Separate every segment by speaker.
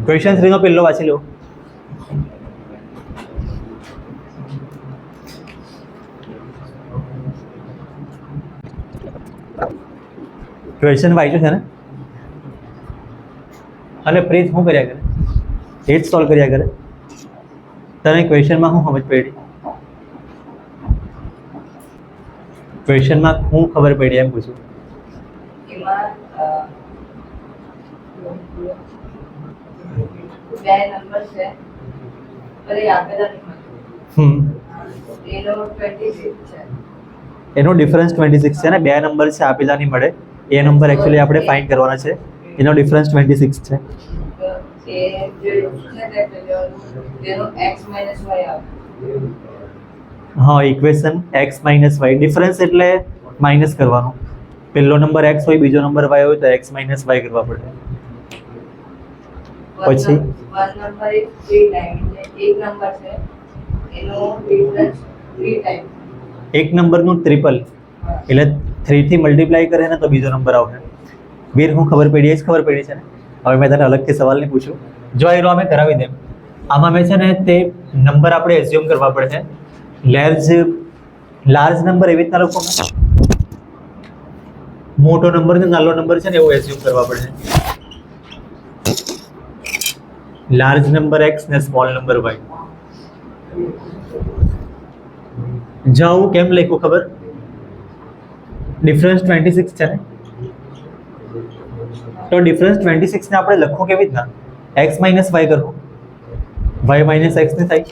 Speaker 1: Question 3 નો પહેલો વાંચી લો. Question વાંચ્યું છે ને, અને પ્રીત શું કર્યા કરે? એ જ સોલ્વ કર્યા કરે. તને ક્વેશ્ચનમાં શું સમજ પડી? ક્વેશ્ચનમાં શું ખબર પડી એમ પૂછું.
Speaker 2: બે નંબર છે પર એ આપેલા નથી. એનો 26 છે.
Speaker 1: એનો ડિફરન્સ 26 છે ને, બે નંબર છે આપેલા નહીં મળે. એ નંબર એકચ્યુઅલી આપણે ફાઇન્ડ કરવાના છે. એનો ડિફરન્સ 26 છે.
Speaker 2: એ જે છે તે તેનો x - y આવે.
Speaker 1: હા, ઇક્વેશન x - y. ડિફરન્સ એટલે માઇનસ કરવાનો. પહેલો નંબર x હોય, બીજો નંબર y હોય તો x - y કરવા પડે. પછી
Speaker 2: વન નંબર એ 3 ટાઈમ એટલે એક નંબર છે એનો ડિફરન્સ 3 ટાઈમ.
Speaker 1: એક નંબરનું ટ્રિપલ એટલે 3 થી મલ્ટીપ્લાય કરે ને તો બીજો નંબર આવશે. વીર હું ખબર પડી? એ જ ખબર પડી છે ને. હવે મેં તને અલગથી સવાલ નહીં પૂછું. જો આ અમે કરાવી દેમ. આમાં મેં છે ને તે નંબર આપણે એઝ્યુમ કરવા પડે છે. લાર્જ નંબર એવી રીતના લખો, મોટો નંબર ને નાનો નંબર છે ને એવું એઝ્યુમ કરવા પડે છે. લાર્જ નંબર x ને સ્મોલ નંબર y. જો હું કેમ લખ્યું ખબર? ડિફરન્સ 26 છે ને, તો ડિફરન્સ 26 ને આપણે લખવું કેવી રીતના? x - y કરવું, y - x ને થાય.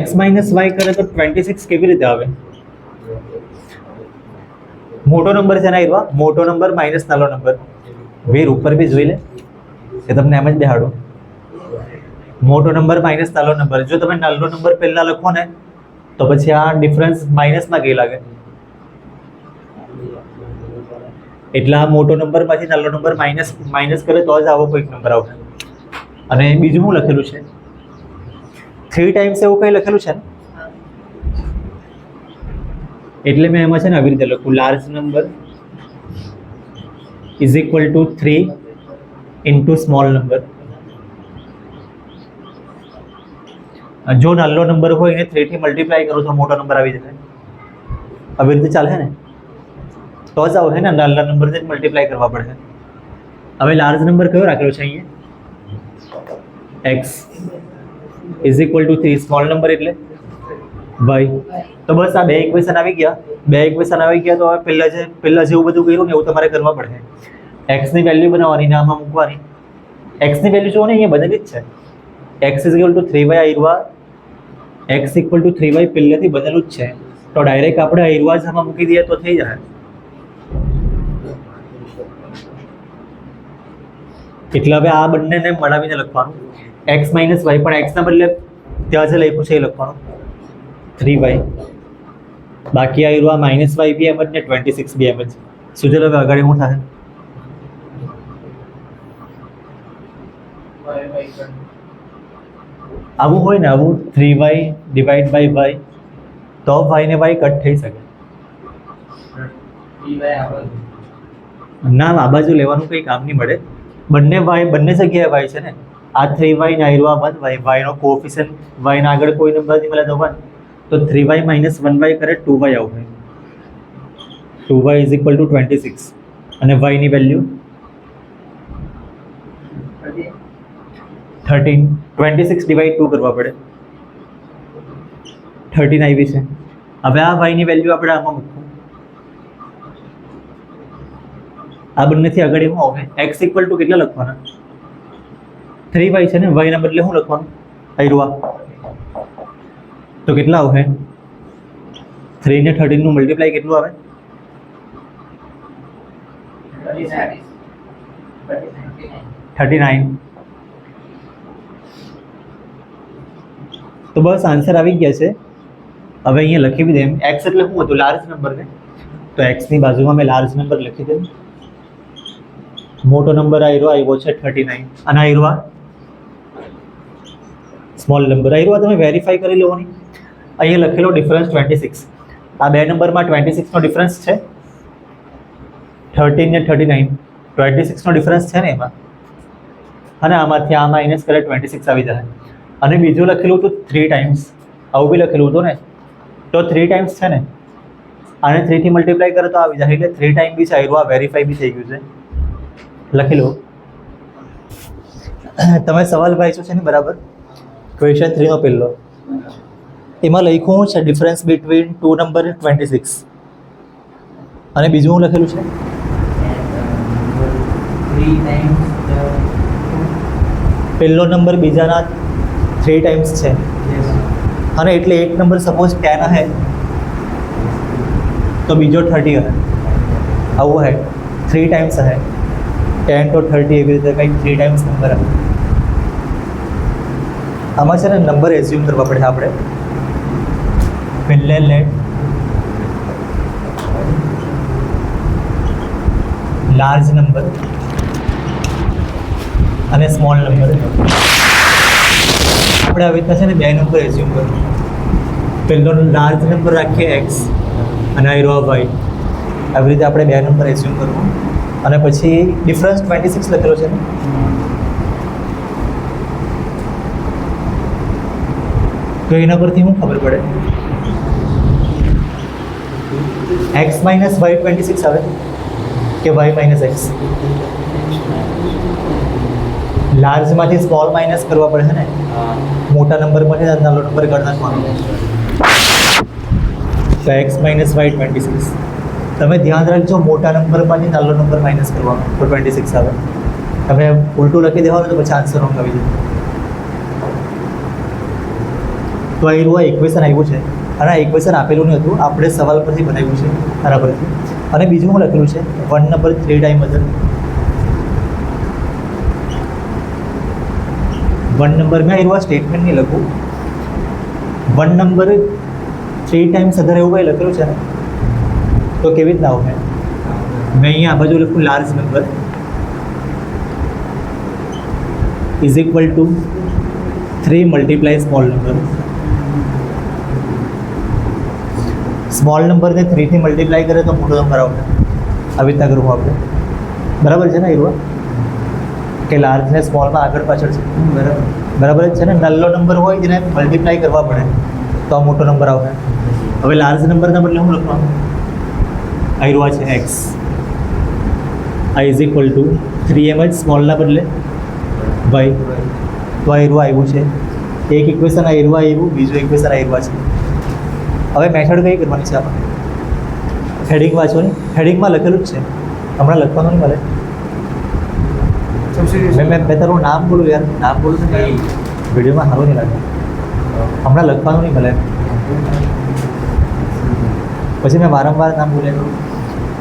Speaker 1: x - y કરે તો 26 કેવી રીતે આવે? મોટો નંબર છે ને, આવ્યા મોટો નંબર માઇનસ નાનો નંબર. વીર ઉપર બી જોઈ લે, એ તમને એમ જ બેહાડો. મોટો નંબર માઇનસ નાનો નંબર. જો તમે નાનો નંબર પહેલા લખો ને તો પછી આ ડિફરન્સ માઇનસમાં કઈ લાગે? એટલે આ મોટો નંબર માંથી નાનો નંબર માઇનસ કરે તો જ આવો કોઈક નંબર આવશે. અને બીજું શું લખેલું છે? 3 ટાઈમ્સ એવું કંઈ લખેલું છે ને, એટલે મેં એમાં છે ને આવી રીતે લખું, large number is equal to 3 into small number. જો નાનો નંબર હોય એને 3 થી મલ્ટીપ્લાય કરો તો મોટો નંબર આવી જશે. આવી રીતે ચાલે ને તો જ આવશે ને. નાના નંબરથી મલ્ટીપ્લાય કરવા પડશે. હવે લાર્જ નંબર કયો રાખેલો છે અહીંયા? x is equal to 3. Small number એટલે y. તો બસ આ બે ઇક્વેશન આવી ગયા. તો હવે પહેલા જેવું બધું કર્યું ને એવું તમારે કરવા પડશે. x ની વેલ્યુ બનાવવાની ને આમાં મૂકવાની. x ની વેલ્યુ જો ને અહીંયા બદલી જ છે. x is equal to 3y. આયરવા x equal to 3y પહેલેથી બદલું જ છે. તો ડાયરેક્ટ આપણે આયરવા જ આમાં મૂકી દઈએ તો થઈ જાય. એટલે હવે આ બંનેને મળાવીને લખવાનું. x - y પણ x ના બદલે ત્યાં જે લખ્યું છે એ લખવાનું 3y. બાકી આયરવા -y બી એમ જ ને 26 બી એમ જ. શું ચાલો હવે આગળ શું થાય? આવું હોય ને, આવું 3y ડિવાઈડ બાય y તો y ને y કટ થઈ શકે. ના, આ બાજુ લેવાનું કંઈ કામ નહીં મળે. બંને જગ્યાએ y છે ને. આ 3y ને આયરવા 1y. y નો કોએફિશિયન્ટ y ના આગળ કોઈ નંબર નહીં મળે તો 1. તો 3y - 1y કરે 2y આવશે. 2y is equal to 26. અને y ની વેલ્યુ 13. 26 ડિવાઈડ 2 કરવા પડે. 13 આવી છે. હવે આ y ની વેલ્યુ આપણે આમાં મૂકવું. આ બંનેથી આગળ શું આવશે? x ઇક્વલ ટુ કેટલા લખવાના? 3y છે ને, y ના બદલે શું લખવાનું? આયરવા. તો કેટલા આવશે? 3 ને 13 નું મલ્ટીપ્લાય કેટલું આવે? 39. તો બસ આન્સર આવી ગયા છે. હવે અહીંયા લખી દે. x એટલે શું હતું? લાર્જ નંબર ને. તો x ની બાજુમાં મેં લાર્જ નંબર લખી દઉં. મોટો નંબર આવ્યો છે 39. અને આયરવા સ્મોલ નંબર. આયરવા તમે વેરીફાઈ કરી લેવાની. અહીંયા લખેલો ડિફરન્સ 26. આ બે નંબરમાં 26 નો ડિફરન્સ છે. 13 ને 39. 26નો ડિફરન્સ છે ને એમાં, અને આમાંથી આ માઇનસ કરે 26 આવી જાય. અને બીજું લખેલું હતું 3 ટાઈમ્સ, આવું બી લખેલું હતું ને, તો 3 ટાઈમ્સ છે ને, આને 3 થી મલ્ટીપ્લાય કરે તો આવી જાય, એટલે 3 ટાઈમ બી છે, આ વેરીફાઈ બી થઈ ગયું છે. લખી લો. તમે સવાલ વાંચ્યો છે ને બરાબર, ક્વેશ્ચન 3 નો પહેલો, એમાં લખ્યું છે ડિફરન્સ બિટવીન 2 નંબર 26, અને બીજું હું લખેલું છે
Speaker 3: 3 times the
Speaker 1: પહેલો નંબર બીજાના 3 ટાઈમ્સ છે,
Speaker 3: yes
Speaker 1: અને એટલે એક નંબર સપોઝ 10 હે તો બીજો 30 હે, આવું હે 3 ટાઈમ્સ હે 10 તો 30 એવી રીતે કંઈક 3 ટાઈમ્સ નંબર હે. આમાં છે ને નંબર એઝ્યુમ કરવા પડે આપણે. પહેલે લેટ લાર્જ નંબર અને સ્મોલ નંબર. આપણે આવી રીતના છે ને 2 નંબર એઝ્યુમ કરવું. પહેલો લાર્જ નંબર રાખીએ એક્સ અને આઈ રો વાય, આવી રીતે આપણે 2 નંબર એઝ્યુમ કરવું. અને પછી ડિફરન્સ 26 લખેલો છે ને, તો એના પરથી શું ખબર પડે? એક્સ માઇનસ વાય 26 આવે કે વાય માઇનસ એક્સ? લાર્જમાંથી સ્મોલ માઇનસ કરવા પડે ને, મોટા નંબરમાંથી નાનો નંબર કાઢી નાખવાનો. તો એક્સ માઇનસ વાય 26. તમે ધ્યાન રાખજો, મોટા નંબરમાંથી નાનો નંબર માઇનસ કરવાનો તો 26 આવે. તમે ઉલટું લખી દેવાનું તો પછી આન્સર રોંગ આવી જાય. તો આ એવું ઇક્વેશન આવ્યું છે, અને આ ઇક્વેશન આપેલું નહીં હતું, આપણે સવાલ પરથી બનાવ્યું છે આના પરથી. અને બીજું શું લખેલું છે 1 નંબર 3 ટાઈમ અધર. 1 નંબર મેં એવું સ્ટેટમેન્ટ નહીં લખું, 1 નંબર 3 ટાઈમ્સ અધર એવું કંઈ લખેલું છે ને, તો કેવી રીતના આવું? મેં અહીંયા આ બાજુ લખું large number is equal to 3 multiply small number. Small નંબરને 3 થી મલ્ટીપ્લાય કરે તો મોટો નંબર આવશે. આવી રીતના કરવું આપણે, બરાબર છે ને? એવું કે લાર્જને સ્મોલમાં આગળ પાછળ છે, બરાબર જ છે ને? નાનો નંબર હોય જેને મલ્ટીપ્લાય કરવા પડે તો આ મોટો નંબર આવશે. હવે લાર્જ નંબરના બદલે શું લખવાનું? આઈરવા છે એક્સ, આ ઇઝ ઇક્વલ ટુ 3m જ સ્મોલના બદલે વાય. તો આઈરવા આવ્યું છે, એક ઇક્વેશન આઈરવા આવ્યું, બીજું ઇક્વેશન આઈરવા છે. હવે મેથડ કઈ કરવાની છે આપણે? હેડિંગ વાંચો ને, હેડિંગમાં લખેલું જ છે, હમણાં લખવાનું નહીં મળે. મેં તારું નામ બોલું યાર, નામ બોલું છે ને વિડીયોમાં સારું નહીં લાગે, હમણાં લખવાનું નહીં મળે. પછી મેં વારંવાર નામ બોલ્યા કરું.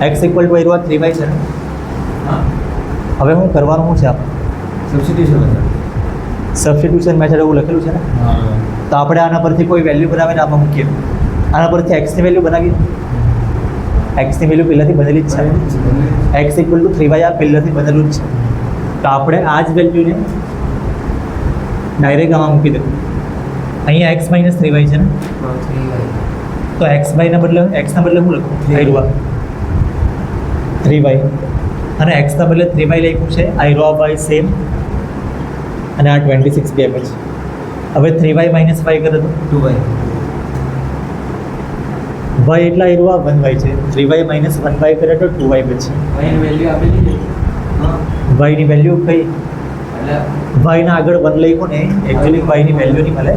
Speaker 1: એક્સ ઇક્વલ ટુ આઈરવા 3y છે ને, હવે હું કરવાનું શું છે આપણે? સબસ્ટિટ્યુશન મેથડ એવું લખેલું છે ને, તો આપણે આના પરથી કોઈ વેલ્યુ બનાવીને આમાં મૂકીએ. આના પરથી એક્સની વેલ્યુ બનાવીએ. એક્સની વેલ્યુ પહેલાંથી બનેલી જ છે, એક્સ ઇક્વલ ટુ 3y આ પહેલાંથી બનેલું જ છે. તો આપણે આ જ વેલ્યુને ડાયરેક્ટ આમાં મૂકી દઉં. અહીંયા એક્સ માઇનસ 3y છે ને, તો એક્સના બદલે શું લખું? આઈરવા 3y, અને એક્સના બદલે 3y લખ્યું છે, આઈરવા બાય સેમ, અને આ 26 બે છે. હવે 3y માઇનસ y કરે તો 2y, y એટલા આઈરવા 1y છે, 3y માઇનસ 1y કરે તો 2y બચે.
Speaker 3: વેલ્યુ આપેલી છે,
Speaker 1: y ની વેલ્યુ કઈ? y ના આગળ 1 લખ્યું ને, એકચ્યુઅલી y ની વેલ્યુ નહીં મળે,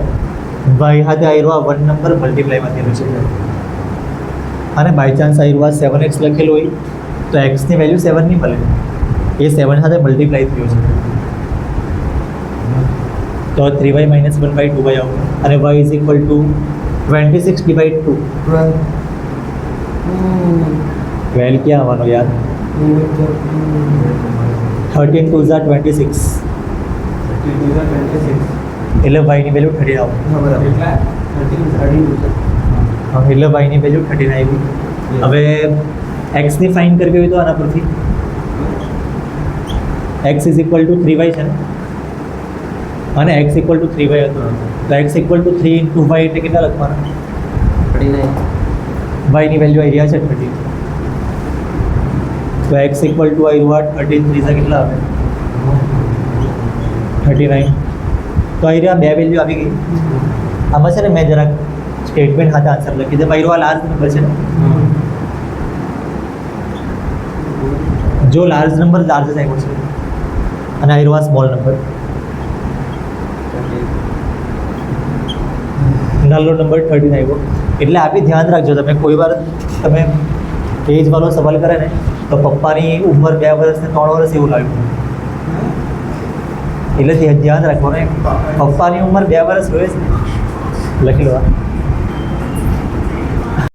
Speaker 1: y સાથે આઈરવા 1 નંબર મલ્ટીપ્લાય માં થયેલું છે. અને બાય ચાન્સ આઈરવા 7x લખેલું હોય તો એક્સની વેલ્યુ 7 નહીં મળે, એ 7 સાથે મલ્ટીપ્લાય થયું છે. તો 3y માઇનસ 1/2y આવશે, અને y is equal to 26 divide 2. 12 ક્યાં આવવાનો યાર? 13 2 ઝા 26, એટલે y ની વેલ્યુ 13 આવે. એટલે y ની વેલ્યુ 13 આવી. હવે x ની ફાઇન્ડ કરવી હોય તો આના પરથી x is equal to 3y છે ને, અને x ઇક્વલ ટુ 3y હતો, તો x equal to 3 into y એટલે કેટલા લખવાના? 39. y ની વેલ્યુ આવી રહ્યા છે 30. તો એક્સ ઇક્વલ ટુ આવ્યું આ 33 કેટલા આવે 39. તો આવી રહ્યા બે વેલ્યુ આવી ગઈ. આમાં છે ને મેં જરાક સ્ટેટમેન્ટ સાથે આન્સર લખી દે. આવ્યો આ લાર્જ નંબર છે ને, જો લાર્જ નંબર લાર્જ જ આવ્યો છે અને આવ્યો આ સ્મોલ નંબર, નાનો નંબર 13 આવ્યો. એટલે આપી ધ્યાન રાખજો, તમે કોઈ વાર તમે એજ વાળો સવાલ કરે ને તો પપ્પાની ઉંમર 2 વર્ષ ને 3 વર્ષ એવું લાગ્યું, એટલે ધ્યાન રાખવાનું. પપ્પાની ઉંમર 2 વર્ષ હોય છે, લખી લો.